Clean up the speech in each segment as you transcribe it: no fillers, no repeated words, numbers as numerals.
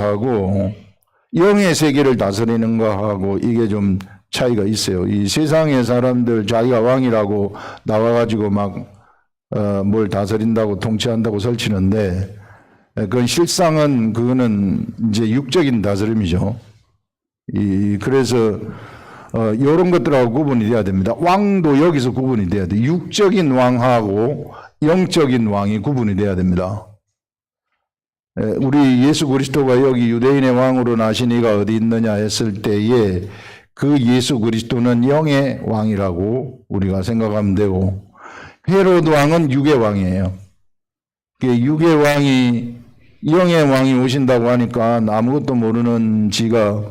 하고 영의 세계를 다스리는 거하고 이게 좀 차이가 있어요. 이 세상의 사람들 자기가 왕이라고 나와가지고 막 뭘 다스린다고 통치한다고 설치는데 그건 실상은 그거는 이제 육적인 다스림이죠. 그래서 이런 것들하고 구분이 돼야 됩니다. 왕도 여기서 구분이 돼야 돼. 육적인 왕하고 영적인 왕이 구분이 돼야 됩니다. 우리 예수 그리스도가 여기 유대인의 왕으로 나신 이가 어디 있느냐 했을 때에 그 예수 그리스도는 영의 왕이라고 우리가 생각하면 되고, 헤로드 왕은 육의 왕이에요. 육의 왕이 영의 왕이 오신다고 하니까 아무것도 모르는 지가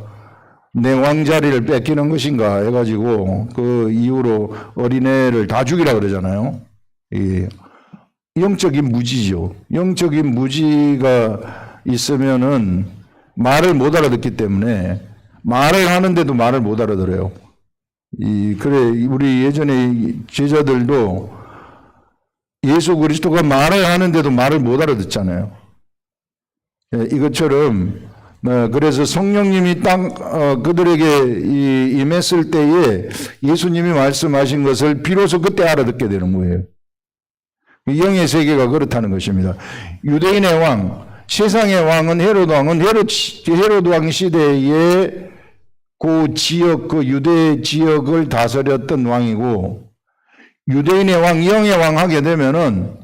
내 왕자리를 뺏기는 것인가 해가지고 그 이후로 어린애를 다 죽이라 그러잖아요. 영적인 무지죠. 영적인 무지가 있으면은 말을 못 알아듣기 때문에 말을 하는데도 말을 못 알아들어요. 그래, 우리 예전에 제자들도 예수 그리스도가 말을 하는데도 말을 못 알아듣잖아요. 이것처럼, 그래서 성령님이 그들에게 임했을 때에 예수님이 말씀하신 것을 비로소 그때 알아듣게 되는 거예요. 영의 세계가 그렇다는 것입니다. 유대인의 왕, 세상의 왕은 헤로드 왕은 헤로드 왕 시대에 그 지역, 그 유대 지역을 다스렸던 왕이고, 유대인의 왕, 영의 왕 하게 되면은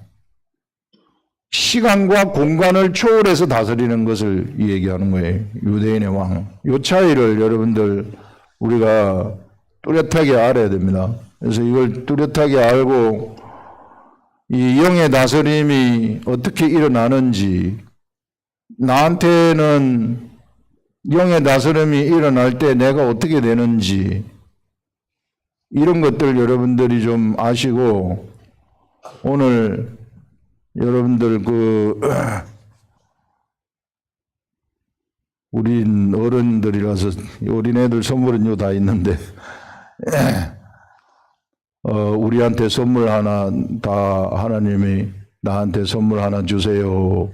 시간과 공간을 초월해서 다스리는 것을 얘기하는 거예요. 유대인의 왕. 이 차이를 여러분들 우리가 뚜렷하게 알아야 됩니다. 그래서 이걸 뚜렷하게 알고 이 영의 다스림이 어떻게 일어나는지, 나한테는 영의 다스림이 일어날 때 내가 어떻게 되는지, 이런 것들 여러분들이 좀 아시고, 오늘 여러분들 우린 어른들이라서 어린애들 선물은 요 다 있는데 우리한테 선물 하나 다 하나님이 나한테 선물 하나 주세요.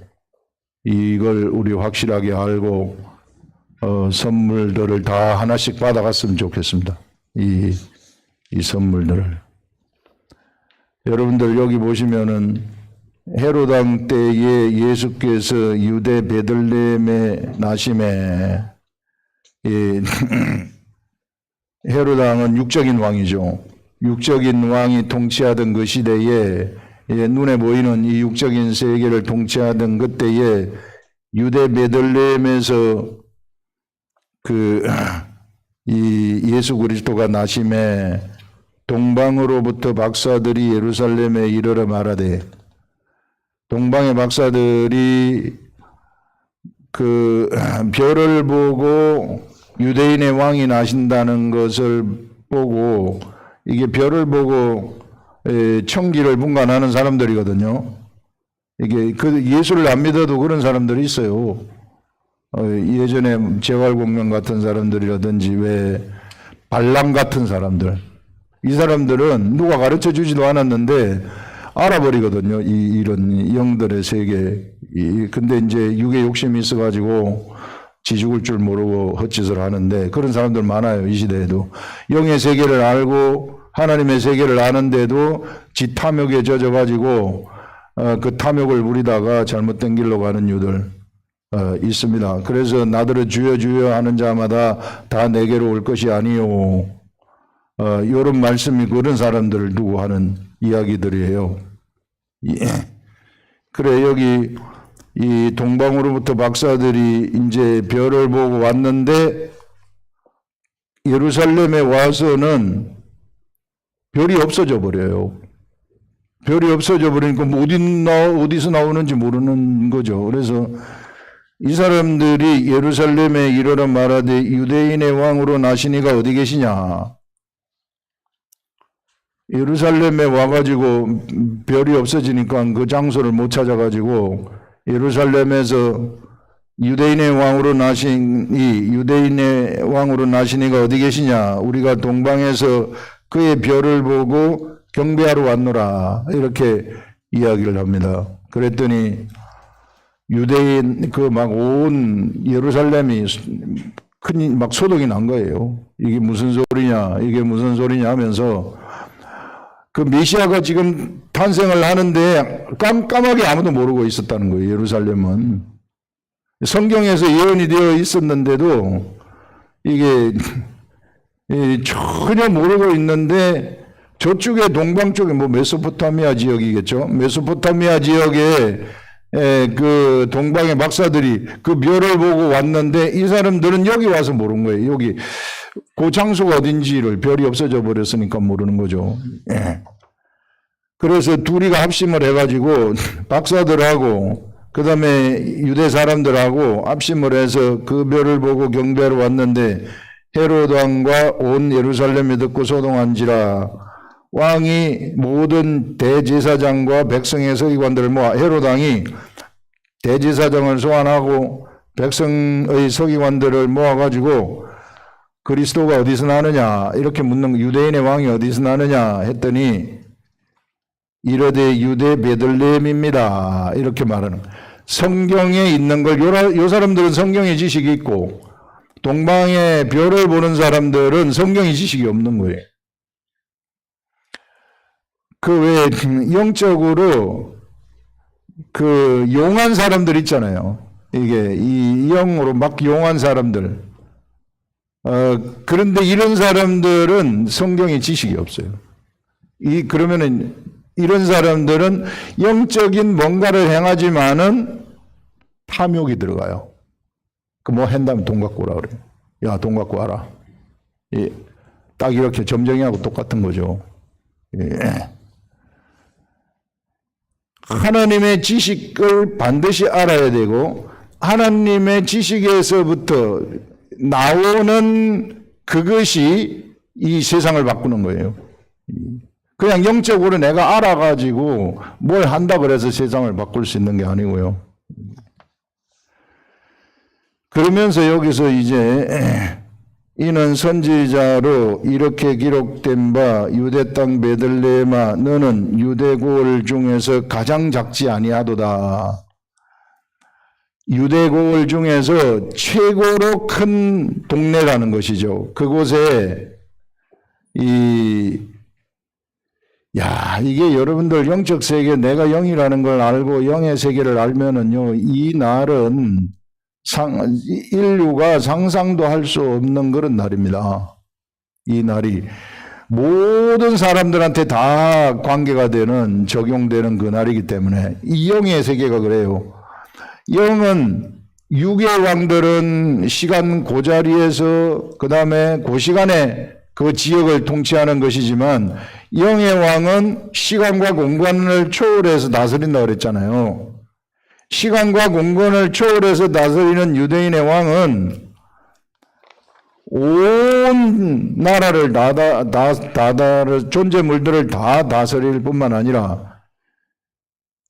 이걸 우리 확실하게 알고 선물들을 다 하나씩 받아갔으면 좋겠습니다. 이 선물들을. 여러분들 여기 보시면은 헤로드 왕 때에 예수께서 유대 베들레헴에 나심에 헤로드 왕은 육적인 왕이죠. 육적인 왕이 통치하던 그 시대에 눈에 보이는 이 육적인 세계를 통치하던 그때에 유대 베들레헴에서 이 예수 그리스도가 나심에 동방으로부터 박사들이 예루살렘에 이르러 말하되, 동방의 박사들이 그 별을 보고 유대인의 왕이 나신다는 것을 보고, 이게 별을 보고 청기를 분간하는 사람들이거든요. 이게 예수를 안 믿어도 그런 사람들이 있어요. 예전에 재활공명 같은 사람들이라든지 왜 발람 같은 사람들, 이 사람들은 누가 가르쳐 주지도 않았는데 알아버리거든요. 이런 영들의 세계. 근데 이제 육의 욕심이 있어가지고 지 죽을 줄 모르고 헛짓을 하는데, 그런 사람들 많아요. 이 시대에도. 영의 세계를 알고 하나님의 세계를 아는데도 지 탐욕에 젖어가지고 그 탐욕을 부리다가 잘못된 길로 가는 유들 있습니다. 그래서 나더러 주여 주여 하는 자마다 다 내게로 올 것이 아니요. 이런 말씀이 그런 사람들을 두고 하는 이야기들이에요. 그래, 여기 이 동방으로부터 박사들이 이제 별을 보고 왔는데, 예루살렘에 와서는 별이 없어져 버려요. 별이 없어져 버리니까 어디서 나오는지 모르는 거죠. 그래서 이 사람들이 예루살렘에 이르러 말하되 유대인의 왕으로 나신 이가 어디 계시냐. 예루살렘에 와가지고 별이 없어지니까 그 장소를 못 찾아가지고 예루살렘에서 유대인의 왕으로 나신 이가 어디 계시냐. 우리가 동방에서 그의 별을 보고 경배하러 왔노라. 이렇게 이야기를 합니다. 그랬더니 유대인 그 막 온 예루살렘이 큰 막 소동이 난 거예요. 이게 무슨 소리냐, 이게 무슨 소리냐 하면서 그 메시아가 지금 탄생을 하는데 깜깜하게 아무도 모르고 있었다는 거예요. 예루살렘은 성경에서 예언이 되어 있었는데도 이게 전혀 모르고 있는데 저쪽에 동방 쪽에 뭐 메소포타미아 지역이겠죠. 메소포타미아 지역에 그 동방의 박사들이 그 묘를 보고 왔는데 이 사람들은 여기 와서 모르는 거예요. 여기 그 장소가 어딘지를 별이 없어져 버렸으니까 모르는 거죠. 예. 그래서 둘이가 합심을 해가지고 박사들하고 그 다음에 유대 사람들하고 합심을 해서 그 묘를 보고 경배하러 왔는데 헤롯 왕과 온 예루살렘이 듣고 소동한지라 왕이 모든 대제사장과 백성의 서기관들을 모아 헤롯 왕이 대제사장을 소환하고 백성의 서기관들을 모아가지고 그리스도가 어디서 나느냐 이렇게 묻는 유대인의 왕이 어디서 나느냐 했더니 이르되 유대 베들레헴입니다 이렇게 말하는 성경에 있는 걸 요 사람들은 성경의 지식이 있고 동방의 별을 보는 사람들은 성경의 지식이 없는 거예요. 그 왜 영적으로 그 용한 사람들 있잖아요. 이게 이 영으로 막 용한 사람들. 그런데 이런 사람들은 성경의 지식이 없어요. 그러면은 이런 사람들은 영적인 뭔가를 행하지만은 탐욕이 들어가요. 그 뭐 한다면 돈 갖고 오라 그래요. 야, 돈 갖고 와라. 예, 딱 이렇게 점쟁이하고 똑같은 거죠. 예. 하나님의 지식을 반드시 알아야 되고 하나님의 지식에서부터 나오는 그것이 이 세상을 바꾸는 거예요. 그냥 영적으로 내가 알아가지고 뭘 한다 그래서 세상을 바꿀 수 있는 게 아니고요. 그러면서 여기서 이제 이는 선지자로 이렇게 기록된 바 유대 땅 베들레헴아 너는 유대 고을 중에서 가장 작지 아니하도다. 유대 고을 중에서 최고로 큰 동네라는 것이죠. 그곳에 이게 여러분들 영적 세계 내가 영이라는 걸 알고 영의 세계를 알면은요 이 날은 인류가 상상도 할 수 없는 그런 날입니다. 이 날이 모든 사람들한테 다 관계가 되는 적용되는 그 날이기 때문에 이 영의 세계가 그래요. 영은 육의 왕들은 시간 그 자리에서 그 다음에 그 시간에 그 지역을 통치하는 것이지만 영의 왕은 시간과 공간을 초월해서 다스린다고 그랬잖아요. 시간과 공간을 초월해서 다스리는 유대인의 왕은 온 나라를 존재물들을 다 다스릴 뿐만 아니라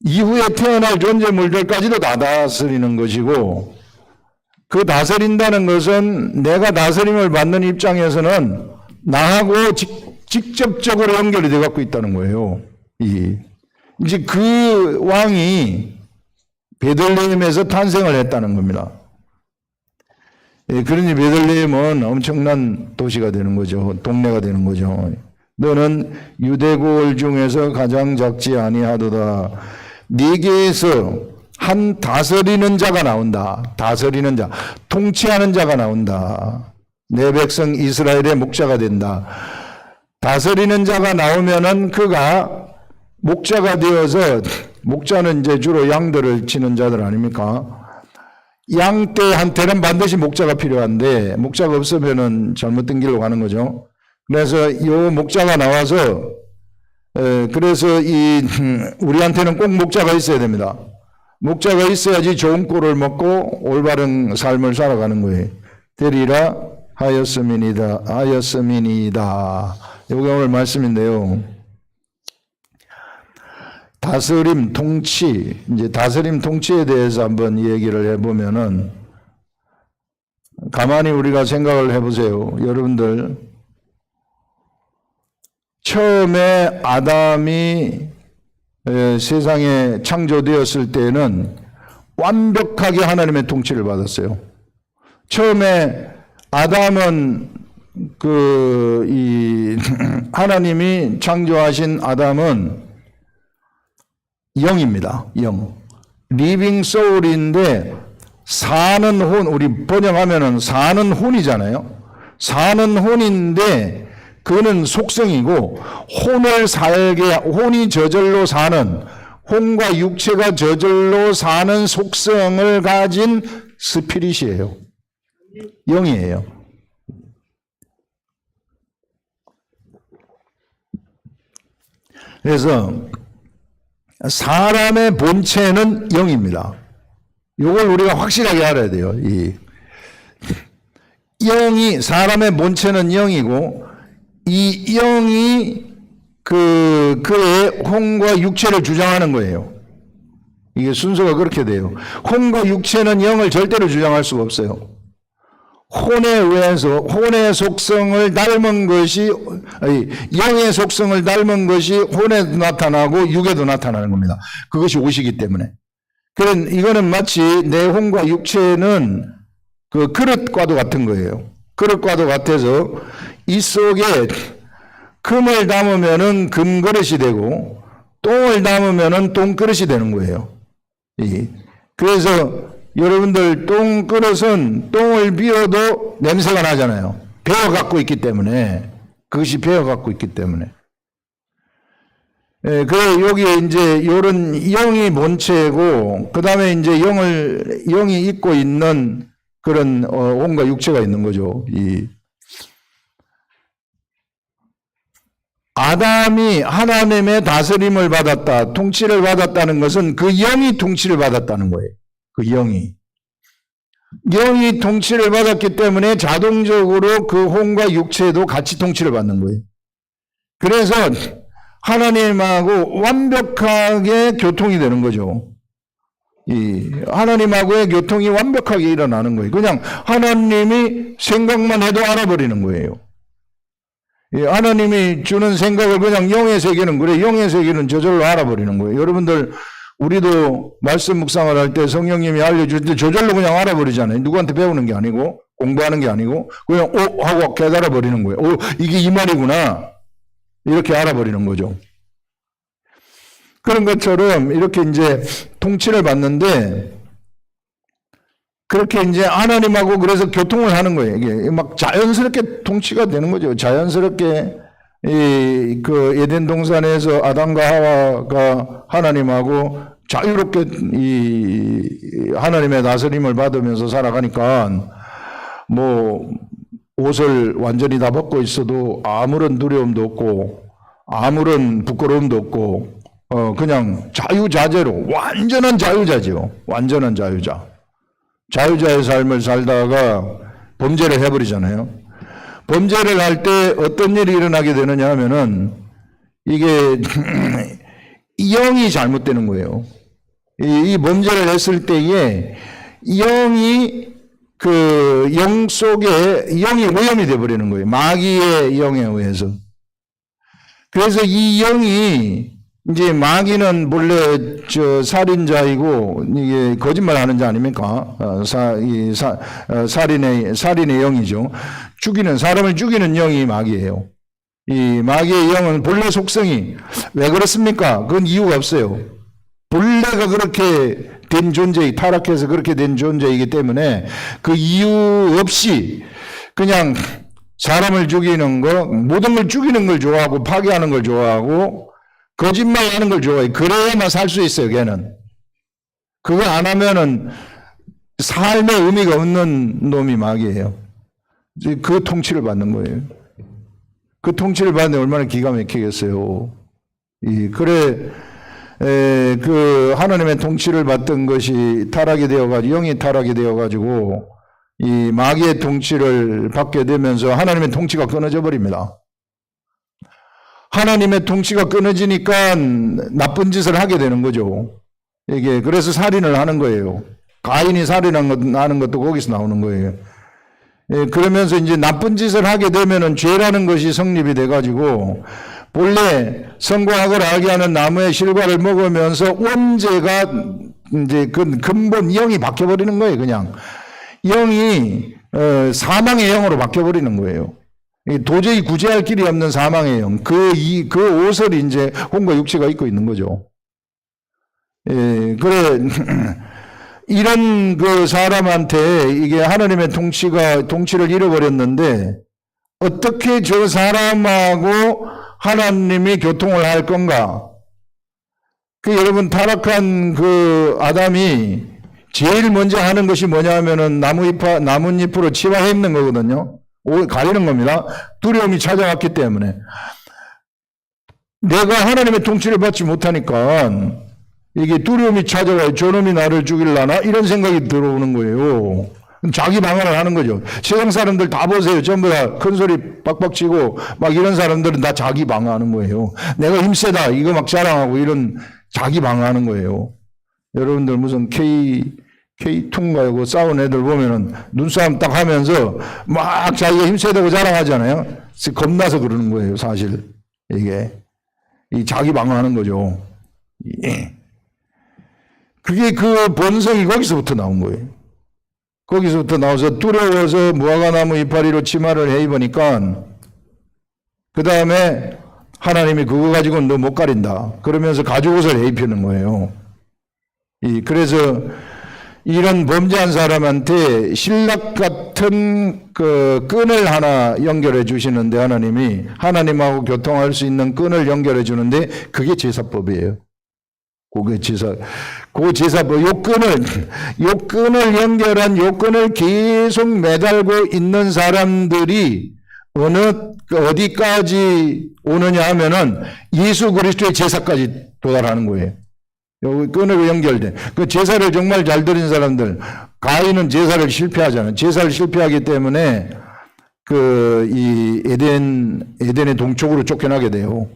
이후에 태어날 존재물들까지도 다 다스리는 것이고 그 다스린다는 것은 내가 다스림을 받는 입장에서는 나하고 직접적으로 연결이 되어 갖고 있다는 거예요. 이제 그 왕이 베들레헴에서 탄생을 했다는 겁니다. 그러니 베들레헴은 엄청난 도시가 되는 거죠. 동네가 되는 거죠. 너는 유대고을 중에서 가장 작지 아니하도다. 네게에서 한 다스리는 자가 나온다. 다스리는 자, 통치하는 자가 나온다. 내 백성 이스라엘의 목자가 된다. 다스리는 자가 나오면은 그가 목자가 되어서 목자는 이제 주로 양들을 치는 자들 아닙니까? 양떼한테는 반드시 목자가 필요한데 목자가 없으면은 잘못된 길로 가는 거죠. 그래서 이 목자가 나와서 그래서 우리한테는 꼭 목자가 있어야 됩니다. 목자가 있어야지 좋은 꼴을 먹고 올바른 삶을 살아가는 거예요. 되리라 하였음이니이다. 이게 오늘 말씀인데요. 다스림, 통치, 이제 다스림, 통치에 대해서 한번 얘기를 해보면은, 가만히 우리가 생각을 해보세요. 여러분들, 처음에 아담이 세상에 창조되었을 때는 완벽하게 하나님의 통치를 받았어요. 처음에 아담은 하나님이 창조하신 아담은 영입니다. 영. 리빙 소울인데 사는 혼, 우리 번역하면은 사는 혼이잖아요. 사는 혼인데 그는 속성이고 혼이 저절로 사는, 혼과 육체가 저절로 사는 속성을 가진 스피릿이에요. 영이에요. 그래서 사람의 본체는 영입니다. 이걸 우리가 확실하게 알아야 돼요. 사람의 본체는 영이고, 이 영이 그의 혼과 육체를 주장하는 거예요. 이게 순서가 그렇게 돼요. 혼과 육체는 영을 절대로 주장할 수가 없어요. 혼에 의해서 혼의 속성을 닮은 것이, 영의 속성을 닮은 것이 혼에도 나타나고 육에도 나타나는 겁니다. 그것이 옷이기 때문에. 이거는 마치 내 혼과 육체는 그 그릇과도 같은 거예요. 그릇과도 같아서 이 속에 금을 담으면은 금그릇이 되고 똥을 담으면은 똥그릇이 되는 거예요. 그래서 여러분들 똥그릇은 똥을 비워도 냄새가 나잖아요. 배어갖고 있기 때문에. 그것이 배어갖고 있기 때문에. 여기에 이제 요런 영이 본체고, 그 다음에 이제 영이 입고 있는 그런 혼과 육체가 있는 거죠. 아담이 하나님의 다스림을 받았다, 통치를 받았다는 것은 그 영이 통치를 받았다는 거예요. 그 영이 통치를 받았기 때문에 자동적으로 그 혼과 육체도 같이 통치를 받는 거예요. 그래서 하나님하고 완벽하게 교통이 되는 거죠. 하나님하고의 교통이 완벽하게 일어나는 거예요. 그냥 하나님이 생각만 해도 알아버리는 거예요. 하나님이 주는 생각을 그냥 영의 세계는 그래, 영의 세계는 저절로 알아버리는 거예요. 여러분들, 우리도 말씀 묵상을 할 때 성령님이 알려줄 때 저절로 그냥 알아버리잖아요. 누구한테 배우는 게 아니고, 공부하는 게 아니고, 그냥 하고 깨달아 버리는 거예요. 이게 이 말이구나. 이렇게 알아버리는 거죠. 그런 것처럼 이렇게 이제 통치를 받는데, 그렇게 이제 하나님하고 그래서 교통을 하는 거예요. 이게 막 자연스럽게 통치가 되는 거죠. 자연스럽게 그 에덴 동산에서 아담과 하와가 하나님하고 자유롭게 하나님의 다스림을 받으면서 살아가니까 뭐 옷을 완전히 다 벗고 있어도 아무런 두려움도 없고 아무런 부끄러움도 없고 그냥 자유자재로 완전한 자유자죠. 완전한 자유자. 자유자의 삶을 살다가 범죄를 해버리잖아요. 범죄를 할 때 어떤 일이 일어나게 되느냐 하면은 이게 영이 잘못되는 거예요. 이 범죄를 했을 때에 영이 그 영 속에 영이 오염이 되어버리는 거예요. 마귀의 영에 의해서. 그래서 이 영이 이제 마귀는 본래 살인자이고 이게 거짓말하는 자 아닙니까? 살인의 영이죠. 사람을 죽이는 영이 마귀예요. 이 마귀의 영은 본래 속성이 왜 그렇습니까? 그건 이유가 없어요. 본래가 그렇게 된 타락해서 그렇게 된 존재이기 때문에 그 이유 없이 그냥 사람을 죽이는 거, 모든 걸 죽이는 걸 좋아하고 파괴하는 걸 좋아하고 거짓말하는 걸 좋아해. 그래야만 살 수 있어요, 걔는. 그거 안 하면은 삶의 의미가 없는 놈이 마귀예요. 그 통치를 받는 거예요. 그 통치를 받는데 얼마나 기가 막히겠어요. 그 하나님의 통치를 받던 것이 타락이 되어가지고, 영이 타락이 되어가지고, 이 마귀의 통치를 받게 되면서 하나님의 통치가 끊어져 버립니다. 하나님의 통치가 끊어지니까 나쁜 짓을 하게 되는 거죠. 그래서 살인을 하는 거예요. 가인이 살인하는 것도 거기서 나오는 거예요. 그러면서 이제 나쁜 짓을 하게 되면은 죄라는 것이 성립이 돼가지고 본래 선과학을 알게 하는 나무의 실과를 먹으면서 원죄가 이제 그 근본 영이 바뀌어버리는 거예요. 그냥 영이 사망의 영으로 바뀌어버리는 거예요. 도저히 구제할 길이 없는 사망의 영. 그 옷을 이제 혼과 육체가 입고 있는 거죠. 예, 그래. 이런 그 사람한테 이게 하나님의 통치를 잃어버렸는데 어떻게 저 사람하고 하나님이 교통을 할 건가? 여러분 타락한 그 아담이 제일 먼저 하는 것이 뭐냐면은 나뭇잎으로 치마 입는 거거든요. 가리는 겁니다. 두려움이 찾아왔기 때문에. 내가 하나님의 통치를 받지 못하니까 이게 두려움이 찾아와요. 저놈이 나를 죽일라나? 이런 생각이 들어오는 거예요. 자기 방어를 하는 거죠. 세상 사람들 다 보세요. 전부 다 큰 소리 빡빡 치고 막 이런 사람들은 다 자기 방어하는 거예요. 내가 힘세다 이거 막 자랑하고 이런 자기 방어하는 거예요. 여러분들 무슨 K2인가요? 싸운 애들 보면은 눈싸움 딱 하면서 막 자기가 힘세다고 자랑하잖아요. 겁나서 그러는 거예요. 사실 이게 이 자기 방어하는 거죠. 그게 그 본성이 거기서부터 나온 거예요. 거기서부터 나와서 두려워서 무화과나무 이파리로 치마를 해 입으니까 그 다음에 하나님이 그거 가지고는 너 못 가린다. 그러면서 가죽옷을 해 입히는 거예요. 그래서 이런 범죄한 사람한테 신락 같은 그 끈을 하나 연결해 주시는데 하나님하고 교통할 수 있는 끈을 연결해 주는데 그게 제사법이에요. 그 제사법, 요 끈을 연결한 요 끈을 계속 매달고 있는 사람들이 어디까지 오느냐 하면은 예수 그리스도의 제사까지 도달하는 거예요. 요 끈으로 연결된. 그 제사를 정말 잘 드린 사람들, 가인은 제사를 실패하잖아요. 제사를 실패하기 때문에 이 에덴의 동쪽으로 쫓겨나게 돼요.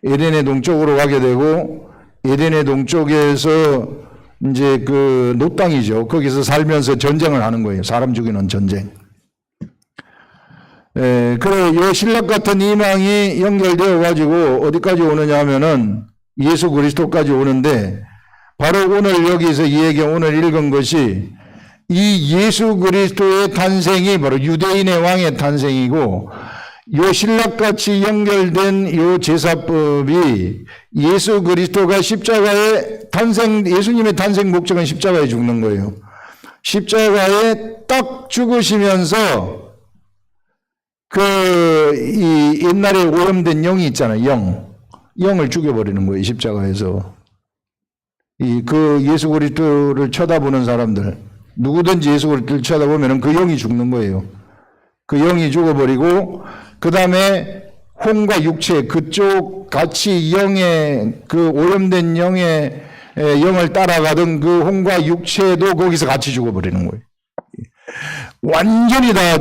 에덴의 동쪽으로 가게 되고, 에덴의 동쪽에서 이제 그 노땅이죠. 거기서 살면서 전쟁을 하는 거예요. 사람 죽이는 전쟁. 그래, 요 신락 같은 희망이 연결되어 가지고 어디까지 오느냐 하면은 예수 그리스도까지 오는데 바로 오늘 여기서 이 얘기 오늘 읽은 것이 이 예수 그리스도의 탄생이 바로 유대인의 왕의 탄생이고 요 신락같이 연결된 요 제사법이 예수 그리스도가 예수님의 탄생 목적은 십자가에 죽는 거예요. 십자가에 딱 죽으시면서 이 옛날에 오염된 영이 있잖아요. 영을 죽여버리는 거예요. 십자가에서. 예수 그리스도를 쳐다보는 사람들, 누구든지 예수 그리스도를 쳐다보면 그 영이 죽는 거예요. 그 영이 죽어버리고, 그 다음에 혼과 육체, 그쪽 같이 그 오염된 영의 영을 따라가던 그 혼과 육체도 거기서 같이 죽어버리는 거예요. 완전히 다,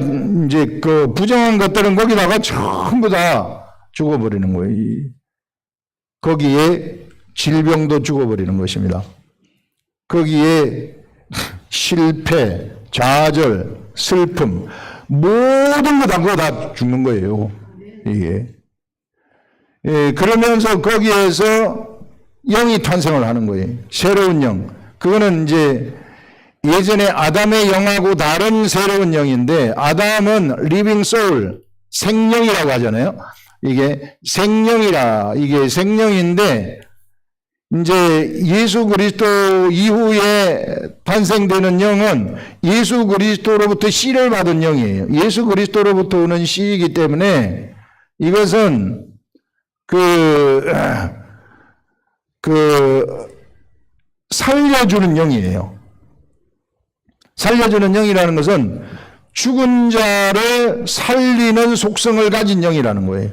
이제 그 부정한 것들은 거기다가 전부 다 죽어버리는 거예요. 거기에 질병도 죽어버리는 것입니다. 거기에 실패, 좌절, 슬픔, 모든 거 다 죽는 거예요. 이게. 그러면서 거기에서 영이 탄생을 하는 거예요. 새로운 영. 그거는 이제 예전에 아담의 영하고 다른 새로운 영인데, 아담은 living soul, 생명이라고 하잖아요. 이게 생명인데, 이제 예수 그리스도 이후에 탄생되는 영은 예수 그리스도로부터 씨를 받은 영이에요. 예수 그리스도로부터 오는 씨이기 때문에 이것은 살려주는 영이에요. 살려주는 영이라는 것은 죽은 자를 살리는 속성을 가진 영이라는 거예요.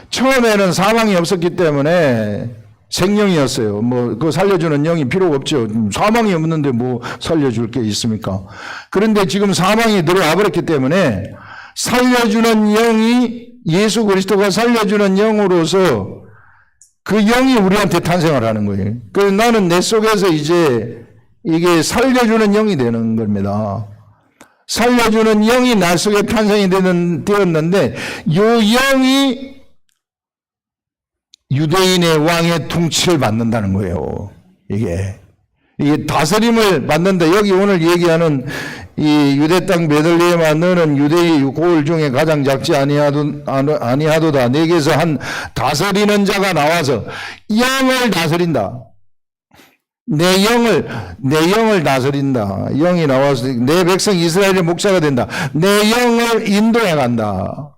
처음에는 사망이 없었기 때문에 생명이었어요. 그 살려주는 영이 필요가 없죠. 사망이 없는데 살려줄 게 있습니까? 그런데 지금 사망이 들어와 버렸기 때문에 살려주는 영이 예수 그리스도가 살려주는 영으로서 그 영이 우리한테 탄생을 하는 거예요. 그래서 나는 내 속에서 이제 이게 살려주는 영이 되는 겁니다. 살려주는 영이 나 속에 탄생이 되었는데 요 영이 유대인의 왕의 통치를 받는다는 거예요. 이게 다스림을 받는다. 여기 오늘 얘기하는 이 유대 땅 베들레헴아 너는 유대의 고을 중에 가장 작지 아니하도다. 내게서 한 다스리는 자가 나와서 영을 다스린다. 내 영을 다스린다. 영이 나와서 내 백성 이스라엘의 목자가 된다. 내 영을 인도해 간다.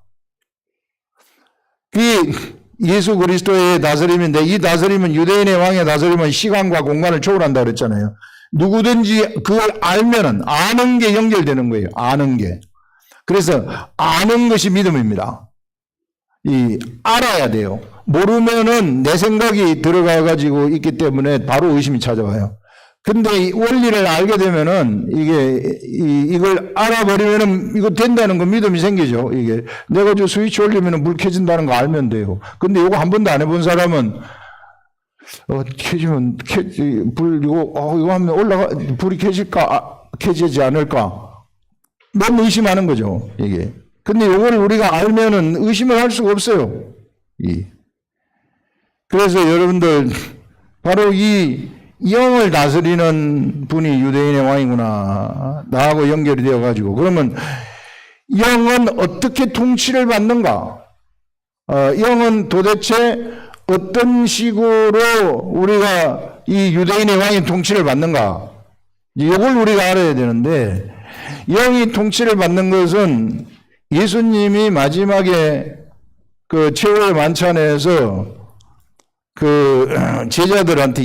예수 그리스도의 다스림인데, 이 다스림은 유대인의 왕의 다스림은 시간과 공간을 초월한다 그랬잖아요. 누구든지 그걸 알면은 아는 게 연결되는 거예요. 아는 게. 그래서 아는 것이 믿음입니다. 알아야 돼요. 모르면은 내 생각이 들어가 가지고 있기 때문에 바로 의심이 찾아와요. 근데 이 원리를 알게 되면은 이걸 알아버리면은 이거 된다는 거 믿음이 생기죠. 이게 내가 저 스위치 올리면은 물 켜진다는 거 알면 돼요. 근데 이거 한 번도 안 해본 사람은 켜지면 이거 하면 불이 켜질까 켜지지 않을까 너무 의심하는 거죠. 이게. 근데 이걸 우리가 알면은 의심을 할 수가 없어요. 그래서 여러분들 바로 이 영을 다스리는 분이 유대인의 왕이구나. 나하고 연결이 되어가지고. 그러면 영은 어떻게 통치를 받는가? 영은 도대체 어떤 식으로 우리가 이 유대인의 왕의 통치를 받는가? 이걸 우리가 알아야 되는데, 영이 통치를 받는 것은 예수님이 마지막에 그 최후의 만찬에서 제자들한테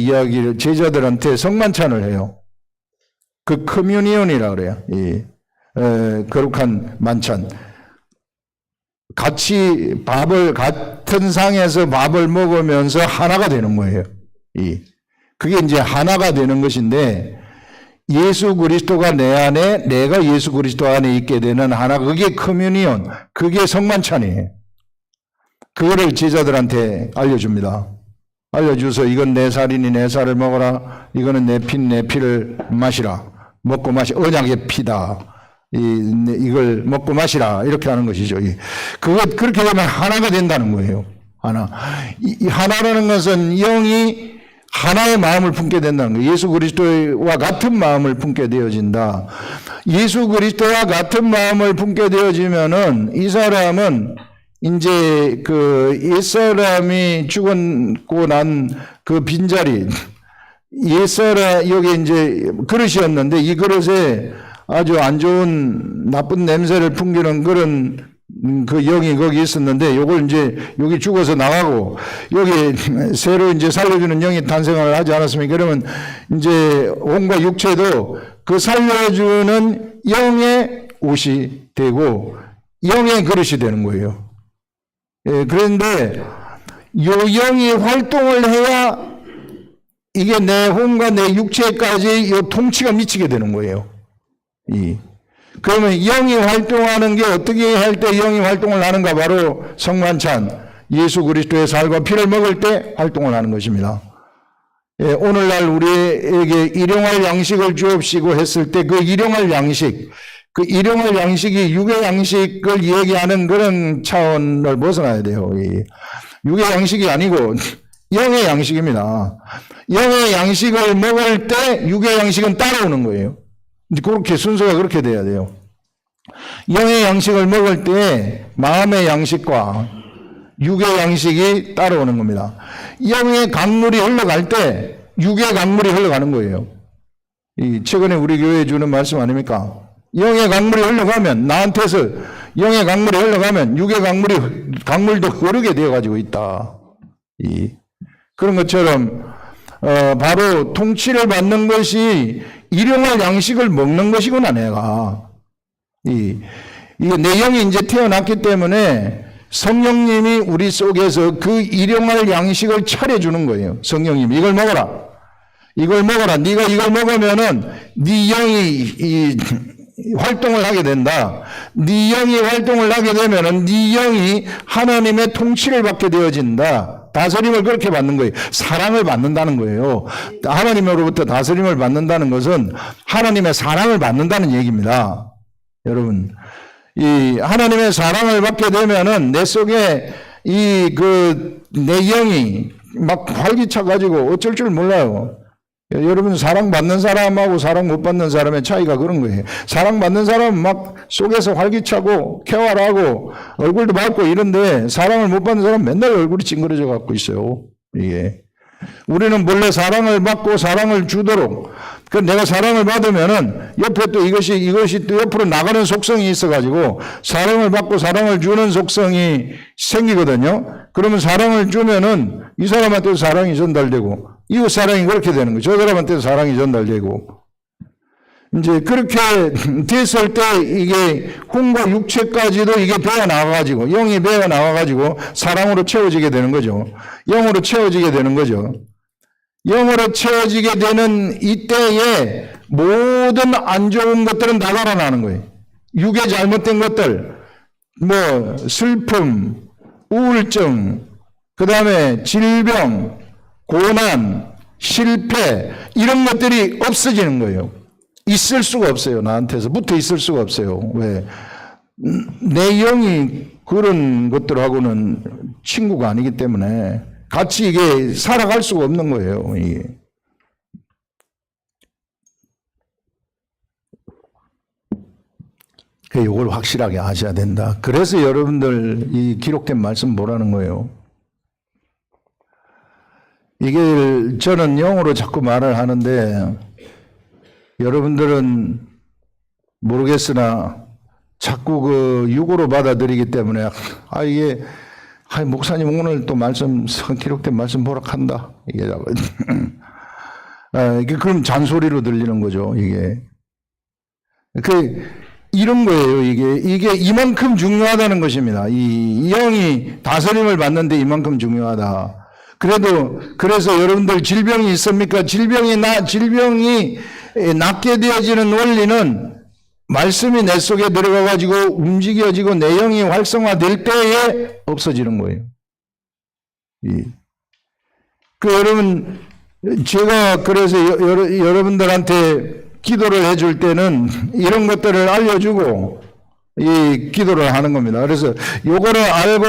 성만찬을 해요. 그 커뮤니온이라 그래요. 거룩한 만찬. 같은 상에서 밥을 먹으면서 하나가 되는 거예요. 그게 이제 하나가 되는 것인데, 예수 그리스도가 내 안에, 내가 예수 그리스도 안에 있게 되는 하나, 그게 커뮤니온, 그게 성만찬이에요. 그거를 제자들한테 알려줍니다. 알려줘서 이건 내 살이니 내 살을 먹어라. 이거는 내 피는 내 피를 마시라. 먹고 언약의 피다. 이걸 먹고 마시라. 이렇게 하는 것이죠. 그렇게 되면 하나가 된다는 거예요. 하나. 이 하나라는 것은 영이 하나의 마음을 품게 된다는 거예요. 예수 그리스도와 같은 마음을 품게 되어진다. 예수 그리스도와 같은 마음을 품게 되어지면은 이 사람은 이제 옛사람이 죽었고 난 그 빈자리, 여기 이제 그릇이었는데 이 그릇에 아주 안 좋은 나쁜 냄새를 풍기는 그런 그 영이 거기 있었는데, 요걸 이제 여기 죽어서 나가고 여기 새로 이제 살려주는 영이 탄생을 하지 않았습니까? 그러면 이제 혼과 육체도 그 살려주는 영의 옷이 되고 영의 그릇이 되는 거예요. 그런데 요 영이 활동을 해야 이게 내 혼과 내 육체까지 요 통치가 미치게 되는 거예요. 그러면 영이 활동하는 게 어떻게 할 때 영이 활동을 하는가? 바로 성만찬, 예수 그리스도의 살과 피를 먹을 때 활동을 하는 것입니다. 오늘날 우리에게 일용할 양식을 주옵시고 했을 때 그 일용할 양식, 그 일용할 양식이 육의 양식을 얘기하는 그런 차원을 벗어나야 돼요. 육의 양식이 아니고 영의 양식입니다. 영의 양식을 먹을 때 육의 양식은 따라오는 거예요. 그렇게 순서가 그렇게 돼야 돼요. 영의 양식을 먹을 때 마음의 양식과 육의 양식이 따라오는 겁니다. 영의 강물이 흘러갈 때 육의 강물이 흘러가는 거예요. 최근에 우리 교회에 주는 말씀 아닙니까? 영의 강물이 흘러가면, 나한테서 영의 강물이 흘러가면 육의 강물도 흐르게 되어가지고 있다. 그런 것처럼 바로 통치를 받는 것이 일용할 양식을 먹는 것이구나. 내가 이게 내 영이 이제 태어났기 때문에 성령님이 우리 속에서 그 일용할 양식을 차려주는 거예요. 성령님이 이걸 먹어라. 네가 이걸 먹으면은 네 영이 활동을 하게 된다. 네 영이 활동을 하게 되면은 네 영이 하나님의 통치를 받게 되어진다. 다스림을 그렇게 받는 거예요. 사랑을 받는다는 거예요. 하나님으로부터 다스림을 받는다는 것은 하나님의 사랑을 받는다는 얘기입니다. 여러분, 이 하나님의 사랑을 받게 되면은 내 속에 내 영이 막 활기차가지고 어쩔 줄 몰라요. 여러분, 사랑받는 사람하고 사랑 못 받는 사람의 차이가 그런 거예요. 사랑받는 사람은 막 속에서 활기차고 쾌활하고 얼굴도 밝고 이런데, 사랑을 못 받는 사람은 맨날 얼굴이 찡그러져 갖고 있어요. 이게. 우리는 원래 사랑을 받고 사랑을 주도록, 내가 사랑을 받으면은 옆에 또 이것이 또 옆으로 나가는 속성이 있어가지고 사랑을 받고 사랑을 주는 속성이 생기거든요. 그러면 사랑을 주면은 이 사람한테도 사랑이 전달되고, 이웃 사랑이 그렇게 되는 거죠. 저 사람한테도 사랑이 전달되고. 이제 그렇게 됐을 때 이게 혼과 육체까지도 이게 배어 나와가지고, 영이 배어 나와가지고 사랑으로 채워지게 되는 거죠. 영으로 채워지게 되는 거죠. 영으로 채워지게 되는 이때에 모든 안 좋은 것들은 다 달아나는 거예요. 육의 잘못된 것들, 슬픔, 우울증, 그 다음에 질병, 고난, 실패, 이런 것들이 없어지는 거예요. 있을 수가 없어요. 나한테서 붙어 있을 수가 없어요. 왜? 내 영이 그런 것들하고는 친구가 아니기 때문에 같이 이게 살아갈 수가 없는 거예요. 이게. 이걸 확실하게 아셔야 된다. 그래서 여러분들 이 기록된 말씀 보라는 거예요. 이게 저는 영어로 자꾸 말을 하는데 여러분들은 모르겠으나 자꾸 육으로 받아들이기 때문에 이게 목사님 오늘 또 말씀 기록된 말씀 보라 한다. 이게 그럼 잔소리로 들리는 거죠. 이게 이런 거예요. 이게 이만큼 중요하다는 것입니다. 이 영이 다스림을 받는데 이만큼 중요하다. 그래서 여러분들 질병이 있습니까? 질병이 낫게 되어지는 원리는 말씀이 내 속에 들어가가지고 움직여지고 내 영이 활성화될 때에 없어지는 거예요. 여러분, 제가 그래서 여러분들한테 기도를 해줄 때는 이런 것들을 알려주고 이 기도를 하는 겁니다. 그래서 요거를 알고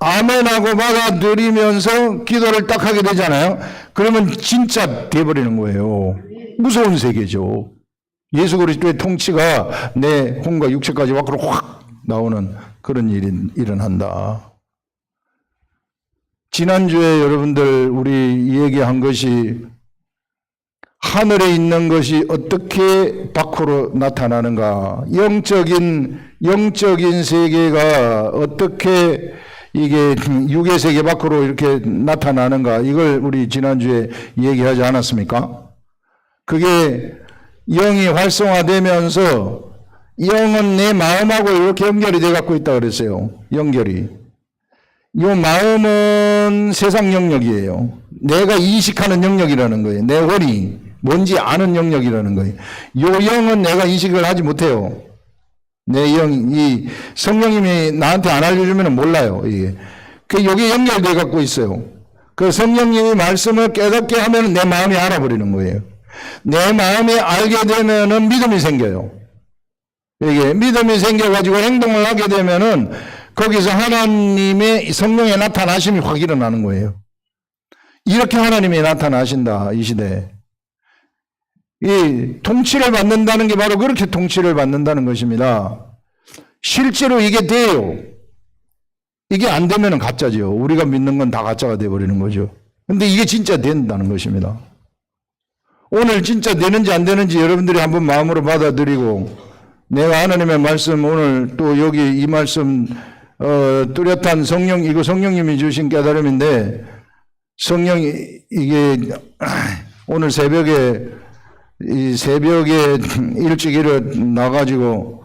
아멘하고 받아들이면서 기도를 딱 하게 되잖아요. 그러면 진짜 돼버리는 거예요. 무서운 세계죠. 예수 그리스도의 통치가 내 혼과 육체까지 밖으로 확 나오는 그런 일이 일어난다. 지난주에 여러분들 우리 얘기한 것이 하늘에 있는 것이 어떻게 밖으로 나타나는가, 영적인 세계가 어떻게 이게 육의 세계 밖으로 이렇게 나타나는가, 이걸 우리 지난주에 얘기하지 않았습니까? 그게 영이 활성화되면서 영은 내 마음하고 이렇게 연결이 돼 갖고 있다 그랬어요. 연결이. 이 마음은 세상 영역이에요. 내가 인식하는 영역이라는 거예요. 내魂, 뭔지 아는 영역이라는 거예요. 이 영은 내가 인식을 하지 못해요. 내 이 성령님이 나한테 안 알려주면 몰라요. 이게. 여기에 연결돼 갖고 있어요. 성령님이 말씀을 깨닫게 하면 내 마음이 알아버리는 거예요. 내 마음이 알게 되면은 믿음이 생겨요. 이게 믿음이 생겨가지고 행동을 하게 되면은 거기서 하나님의 성령의 나타나심이 확 일어나는 거예요. 이렇게 하나님이 나타나신다, 이 시대에. 이 통치를 받는다는 게 바로 그렇게 통치를 받는다는 것입니다. 실제로 이게 돼요. 이게 안 되면 가짜죠. 우리가 믿는 건 다 가짜가 돼버리는 거죠. 근데 이게 진짜 된다는 것입니다. 오늘 진짜 되는지 안 되는지 여러분들이 한번 마음으로 받아들이고, 내가 하나님의 말씀 오늘 또 여기 이 말씀 뚜렷한 이거 성령님이 주신 깨달음인데, 성령이 이게 오늘 새벽에 일찍 일어나가지고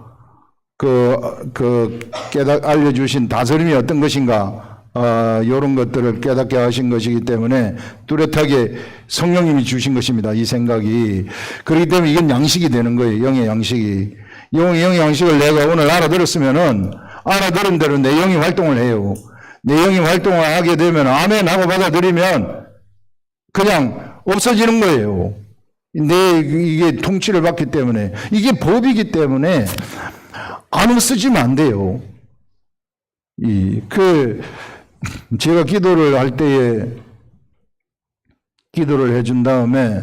알려주신 다스림이 어떤 것인가, 이런 것들을 깨닫게 하신 것이기 때문에 뚜렷하게 성령님이 주신 것입니다. 이 생각이. 그렇기 때문에 이건 양식이 되는 거예요. 영의 양식이. 영의 양식을 내가 오늘 알아들었으면은 알아들은 대로 내 영이 활동을 해요. 내 영이 활동을 하게 되면 아멘 하고 받아들이면 그냥 없어지는 거예요. 이게 통치를 받기 때문에, 이게 법이기 때문에 안 없어지면 안 돼요. 제가 기도를 할 때에 기도를 해준 다음에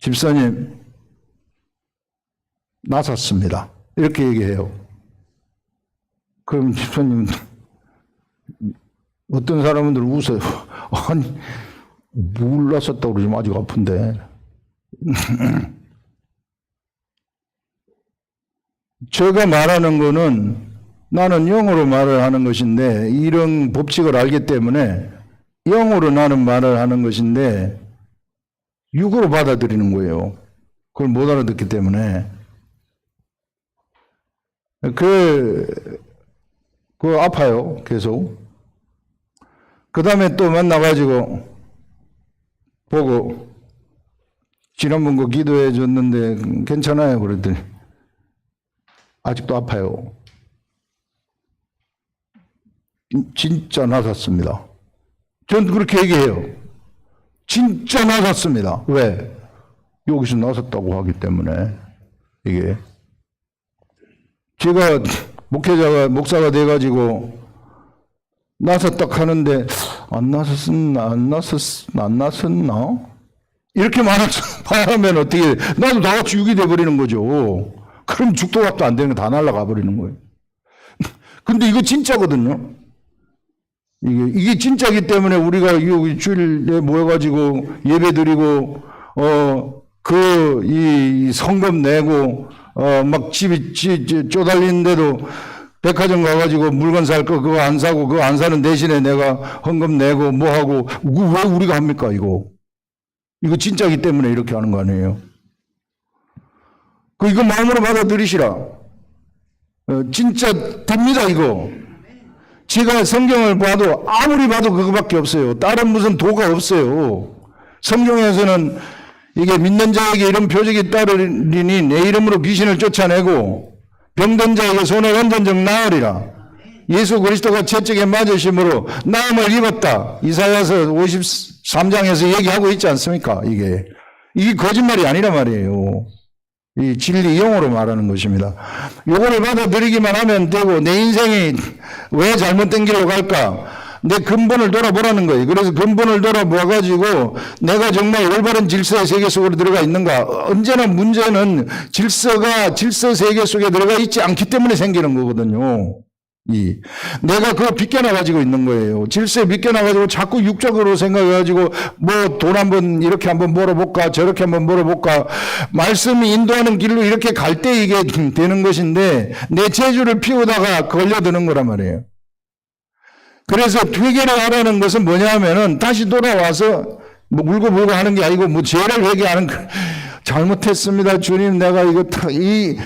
집사님 나섰습니다. 이렇게 얘기해요. 그럼 집사님 어떤 사람들 웃어요. 아니 뭘 나섰다고 그러지 아직 아픈데. 제가 말하는 거는 나는 영어로 말을 하는 것인데 이런 법칙을 알기 때문에 영어로 나는 말을 하는 것인데 육어로 받아들이는 거예요. 그걸 못 알아듣기 때문에. 그 아파요, 계속. 그 다음에 또 만나가지고 보고 지난번 거 기도해 줬는데 괜찮아요, 그랬더니 아직도 아파요. 진짜 나섰습니다. 전 그렇게 얘기해요. 진짜 나섰습니다. 왜? 여기서 나섰다고 하기 때문에. 이게 제가 목사가 돼가지고 나섰다 하는데 안 나섰나? 이렇게 말하면 어떻게 나도 다 같이 육이 돼버리는 거죠. 그럼 죽도 밥도 안 되는 거 다 날아가 버리는 거예요. 근데 이거 진짜거든요. 이게 진짜기 때문에 우리가 여기 주일에 모여가지고 예배 드리고, 이 성금 내고, 막 집이 쪼달리는데도 백화점 가가지고 물건 살 거 그거 안 사고 그거 안 사는 대신에 내가 헌금 내고 뭐 하고, 왜 우리가 합니까, 이거? 이거 진짜기 때문에 이렇게 하는 거 아니에요? 이거 마음으로 받아들이시라. 진짜 됩니다, 이거. 제가 성경을 봐도 아무리 봐도 그거밖에 없어요. 다른 무슨 도가 없어요. 성경에서는 이게 믿는 자에게 이런 표적이 따르리니 내 이름으로 귀신을 쫓아내고 병든 자에게 손을 얹은 적 나으리라. 예수 그리스도가 채찍에 맞으심으로 나음을 입었다. 이사야서 53장에서 얘기하고 있지 않습니까? 이게 거짓말이 아니란 말이에요. 이 진리 영어로 말하는 것입니다. 요거를 받아들이기만 하면 되고 내 인생이 왜 잘못된 길로 갈까? 내 근본을 돌아보라는 거예요. 그래서 근본을 돌아보아가지고 내가 정말 올바른 질서의 세계 속으로 들어가 있는가? 언제나 문제는 질서 세계 속에 들어가 있지 않기 때문에 생기는 거거든요. 내가 그거 비껴나가지고 있는 거예요. 질서에 비껴나가지고 자꾸 육적으로 생각해가지고 뭐 돈 한번 이렇게 한번 벌어볼까 저렇게 한번 벌어볼까 말씀이 인도하는 길로 이렇게 갈 때 이게 되는 것인데 내 재주를 피우다가 걸려드는 거란 말이에요. 그래서 회개를 하라는 것은 뭐냐 하면은 다시 돌아와서 뭐 울고불고 하는 게 아니고 뭐 죄를 회개하는 잘못했습니다 주님 내가 이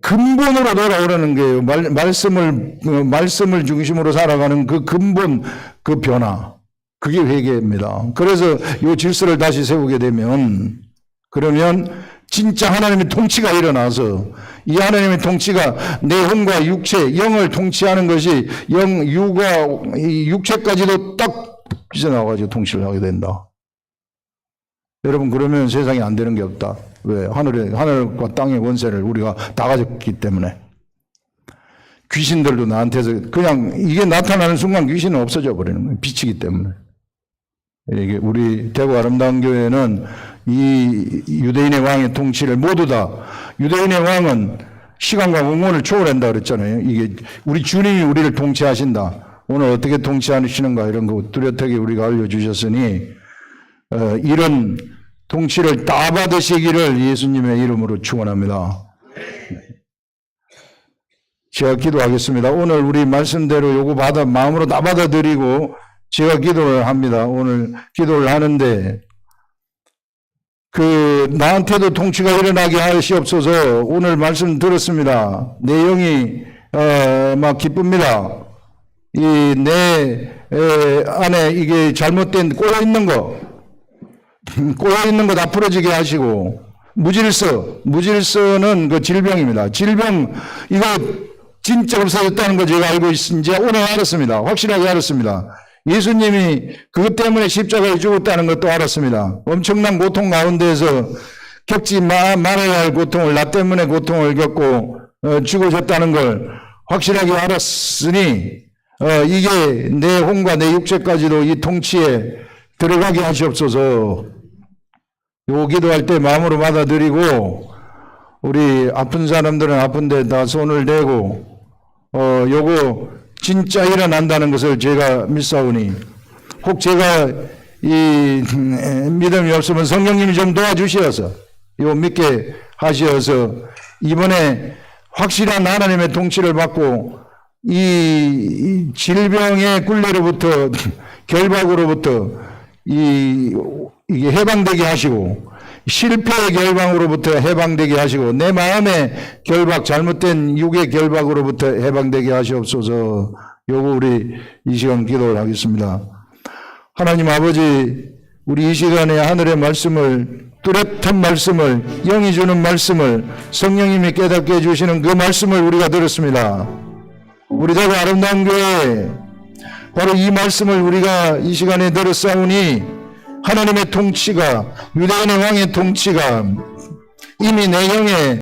근본으로 돌아오라는 거예요. 말씀을 중심으로 살아가는 그 근본, 그 변화. 그게 회개입니다. 그래서 이 질서를 다시 세우게 되면, 그러면 진짜 하나님의 통치가 일어나서, 이 하나님의 통치가 내 혼과 육체, 영을 통치하는 것이 육체까지도 딱 빚어나와가지고 통치를 하게 된다. 여러분, 그러면 세상에 안 되는 게 없다. 왜? 하늘과 땅의 원세를 우리가 다 가졌기 때문에. 귀신들도 나한테서 그냥 이게 나타나는 순간 귀신은 없어져 버리는 거예요. 빛이기 때문에. 이게 우리 대구 아름다운 교회는 이 유대인의 왕의 통치를 모두 다, 유대인의 왕은 시간과 공간을 초월한다 그랬잖아요. 이게 우리 주님이 우리를 통치하신다. 오늘 어떻게 통치하시는가 이런 거 뚜렷하게 우리가 알려주셨으니, 이런 통치를 다 받으시기를 예수님의 이름으로 축원합니다. 제가 기도하겠습니다. 오늘 우리 말씀대로 요거 마음으로 다 받아들이고 제가 기도를 합니다. 오늘 기도를 하는데 나한테도 통치가 일어나게 하시옵소서. 오늘 말씀 들었습니다. 내 영이 막 기쁩니다. 내 안에 이게 잘못된 꼬여있는 거 다 풀어지게 하시고, 무질서는 그 질병입니다. 질병, 이거 진짜 없어졌다는 거 제가 알고 있는지 오늘 알았습니다. 확실하게 알았습니다. 예수님이 그것 때문에 십자가에 죽었다는 것도 알았습니다. 엄청난 고통 가운데에서 겪지 말아야 할 고통을, 나 때문에 고통을 겪고 죽어졌다는 걸 확실하게 알았으니, 이게 내 혼과 내 육체까지도 이 통치에 들어가게 하시옵소서. 요 기도할 때 마음으로 받아들이고, 우리 아픈 사람들은 아픈데 다 손을 대고, 요거 진짜 일어난다는 것을 제가 믿사오니, 혹 제가 이 믿음이 없으면 성령님이 좀 도와주시어서, 요 믿게 하시어서, 이번에 확실한 하나님의 통치를 받고, 이 질병의 굴레로부터, 결박으로부터, 이게 해방되게 하시고, 실패의 결박으로부터 해방되게 하시고, 내 마음의 결박, 잘못된 육의 결박으로부터 해방되게 하시옵소서. 요거 우리 이 시간 기도를 하겠습니다. 하나님 아버지, 우리 이 시간에 하늘의 말씀을, 뚜렷한 말씀을, 영이 주는 말씀을, 성령님이 깨닫게 해주시는 그 말씀을 우리가 들었습니다. 우리 대구 아름다운 교회, 바로 이 말씀을 우리가 이 시간에 들었사오니, 하나님의 통치가, 유대인의 왕의 통치가 이미 내 영에